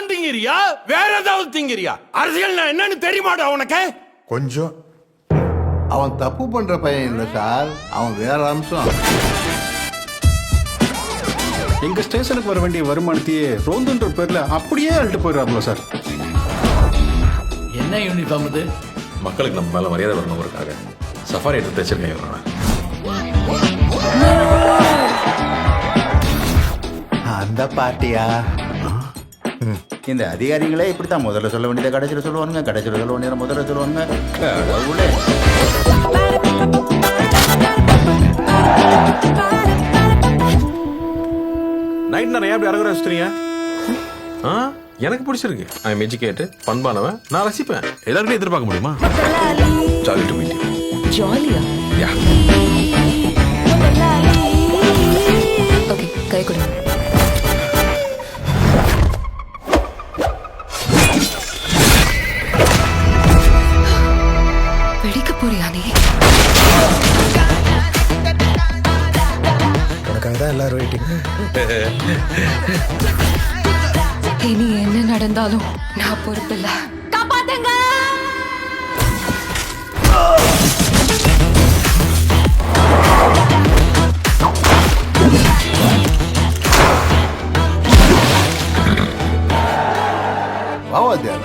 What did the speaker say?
தான் திங்கிறியா வேற ஏதாவது திங்கிறியா? அரசியல் என்னன்னு தெரியுமாடா உனக்கு? கொஞ்சம். அவன் தப்பு பண்ற பையன் இல்லை சார், அவன் வேற அம்சம். எங்க ஸ்டேஷனுக்கு வர வேண்டிய வருமானத்தையே ரோந்துன்ற பேர்ல அப்படியே அழுட்டு போயிடுறாங்களோ சார். என்ன யூனிஃபார்ம் இது? மக்களுக்கு நம்ம மேல மரியாதை வரணுங்கிறதுக்காக சஃபாரி எடுத்து தைச்சிருக்கேன். அந்த பாட்டியா? இந்த அதிகாரிகளே இப்படித்தான் முதல்ல சொல்ல வேண்டியதை கடைசியில் சொல்லுவானுங்க, கடைசியில் சொல்ல வேண்டியதை முதல்ல சொல்லுவானுங்க. கடவுளே. நைட் நிறைய எப்படி அழகாக வச்சுறீங்க? எனக்கு பிடிச்சிருக்கு. ஐ எம் எஜுகேட்டட், பண்பானவன், நான் ரசிப்பேன். எல்லாருமே எதிர்பார்க்க முடியுமா? Jolly to meet you. ஜாலியா? யா. ஓகே, கை கொடு. வெடிக்க போறியா நீ? உனக்காக தான் எல்லாரும் வெயிட்டிங். இனி என்ன நடந்தாலும் நான் பொறுப்பில்லை. காப்பாத்துங்க. வாவாத்தியார்